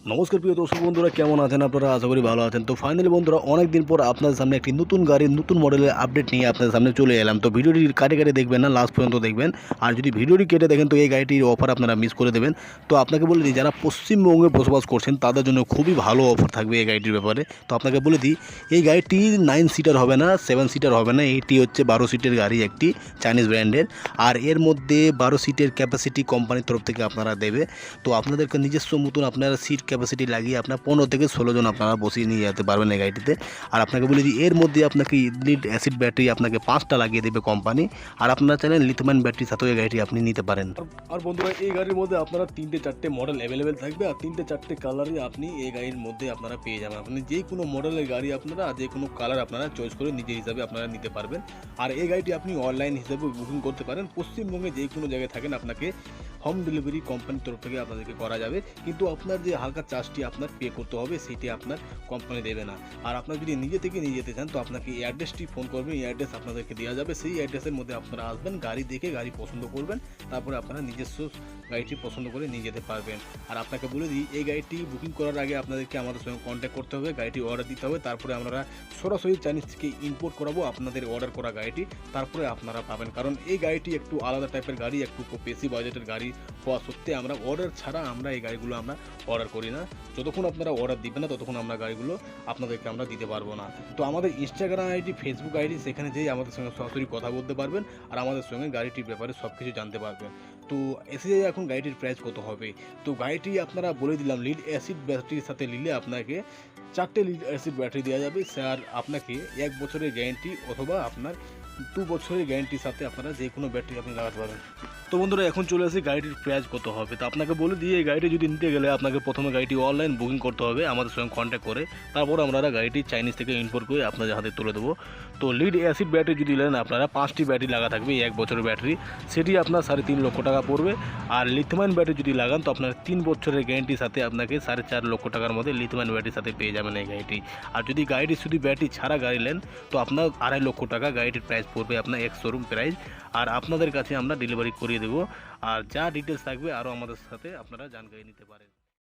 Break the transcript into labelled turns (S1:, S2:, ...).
S1: নমস্কার প্রিয় দর্শক বন্ধুরা, কেমন আছেন আপনারা? আশা করি ভালো আছেন। তো ফাইনালি বন্ধুরা, অনেক দিন পর আপনাদের সামনে একটি নতুন গাড়ির নতুন মডেলের আপডেট নিয়ে আপনাদের সামনে চলে এলাম। তো ভিডিওটি কেটে দেখবেন না, লাস্ট পর্যন্ত দেখবেন। আর যদি ভিডিওটি কেটে দেখেন তো এই গাড়িটির অফার আপনারা মিস করে দেবেন। তো আপনাকে বলে দিই, যারা পশ্চিমবঙ্গে বসবাস করছেন তাদের জন্য খুবই ভালো অফার থাকবে এই গাড়িটির ব্যাপারে। তো আপনাকে বলে দিই, এই গাড়িটি 9 সিটার হবে না, 7 সিটার হবে না, এটি হচ্ছে 12 সিটের গাড়ি, একটি চাইনিজ ব্র্যান্ডের। আর এর মধ্যে 12 সিটের ক্যাপাসিটি কোম্পানির তরফ থেকে আপনারা দেবে। তো আপনাদেরকে নিজস্ব মতন আপনারা সিট ক্যাপাসিটি লাগিয়ে আপনার 15 থেকে 16 জন আপনারা বসিয়ে নিয়ে যেতে পারবেন এই গাড়িটিতে। আর আপনাকে বলে দিই, এর মধ্যে আপনাকে লিড অ্যাসিড ব্যাটারি আপনাকে 5টা লাগিয়ে দেবে কোম্পানি। আর আপনারা চাইলে লিথিয়াম ব্যাটারির সাথেও এই গাড়িটি আপনি নিতে পারেন। আর বন্ধুরা, এই গাড়ির মধ্যে আপনারা 3-4টে মডেল অ্যাভেলেবেল থাকবে। আর 3-4টে কালারই আপনি এই গাড়ির মধ্যে আপনারা পেয়ে যাবেন। আপনি যে কোনো মডেলের গাড়ি আপনারা যে কোনো কালার আপনারা চয়েস করে নিজের হিসাবে আপনারা নিতে পারবেন। আর এই গাড়িটি আপনি অনলাইন হিসাবে বুকিং করতে পারেন। পশ্চিমবঙ্গে যে কোনো জায়গায় থাকেন, আপনাকে হোম ডেলিভারি কোম্পানির তরফ থেকে আপনাদেরকে করা যাবে। কিন্তু আপনার যে হালকা চার্জটি আপনার পে করতে হবে, সেটি আপনার কোম্পানি দেবে না। আর আপনার যদি নিজে থেকে নিয়ে যেতে চান, তো আপনাকে এই অ্যাড্রেসটি ফোন করবেন, এই অ্যাড্রেস আপনাদেরকে দেওয়া যাবে। সেই অ্যাড্রেসের মধ্যে আপনারা আসবেন, গাড়ি দেখে গাড়ি পছন্দ করবেন, তারপরে আপনারা নিজস্ব গাড়িটি পছন্দ করে নিয়ে যেতে পারবেন। আর আপনাকে বলে দিই, এই গাড়িটি বুকিং করার আগে আপনাদেরকে আমাদের সঙ্গে কন্ট্যাক্ট করতে হবে, গাড়িটি অর্ডার দিতে হবে। তারপরে আমরা সরাসরি চাইনিজ থেকে ইম্পোর্ট করাবো আপনাদের অর্ডার করা গাড়িটি, তারপরে আপনারা পাবেন। কারণ এই গাড়িটি একটু আলাদা টাইপের গাড়ি, একটু বেশি বাজেটের গাড়ি হওয়া সত্ত্বে আমরা অর্ডার ছাড়া আমরা এই গাড়িগুলো আমরা অর্ডার করি না। যতক্ষণ আপনারা অর্ডার দিবেন না, ততক্ষণ আমরা গাড়িগুলো আপনাদেরকে আমরা দিতে পারবো না। তো আমাদের ইনস্টাগ্রাম আইডি, ফেসবুক আইডি, সেখানে যেয়ে আমাদের সঙ্গে সরাসরি কথা বলতে পারবেন আর আমাদের সঙ্গে গাড়িটির ব্যাপারে সব কিছু জানতে পারবেন। তো এসে যাই এখন গাড়িটির প্রাইস কত হবে। তো গাড়িটি আপনারা বলে দিলাম, লিড অ্যাসিড ব্যাটারির সাথে নিলে আপনাকে 4টে লিড অ্যাসিড ব্যাটারি দেওয়া যাবে। স্যার আপনাকে 1 বছরের গ্যারেন্টি অথবা আপনার 2 বছরের গ্যারেন্টির সাথে আপনারা যে কোনো ব্যাটারি আপনি লাগাতে পারবেন। তো বন্ধুরা, এখন চলে আসি গাড়িটির প্রাইস কত হবে। তো আপনাকে বলে দিয়ে, এই গাড়িটি যদি নিতে গেলে আপনাকে প্রথমে গাড়িটি অনলাইন বুকিং করতে হবে আমাদের সঙ্গে কন্ট্যাক্ট করে। তারপর আমরা গাড়িটি চাইনিজ থেকে ইম্পোর্ট করে আপনাদের হাতে তুলে দেবো। তো লিড অ্যাসিড ব্যাটারি যদি নেন, আপনারা 5টি ব্যাটারি লাগা থাকবে, 1 বছরের ব্যাটারি, সেটি আপনার 3.5 লক্ষ টাকা পড়বে। আর লিথিয়াম ব্যাটারি যদি লাগান, তো আপনার 3 বছরের গ্যারেন্টির সাথে আপনাকে 4.5 লক্ষ টাকার মধ্যে লিথিয়াম ব্যাটারির সাথে পেয়ে যাবেন এই গাড়িটি। আর যদি গাড়িটি শুধু ব্যাটারি ছাড়া গাড়ি নেন, তো আপনার 2.5 লক্ষ টাকা গাড়িটির প্রাইস পড়বে, আপনার এক্স শোরুম প্রাইস। আর আপনাদের কাছে আমরা ডেলিভারি করিয়ে দেবো। আর যা ডিটেলস থাকবে আরও আমাদের সাথে আপনারা জানকারি নিতে পারেন।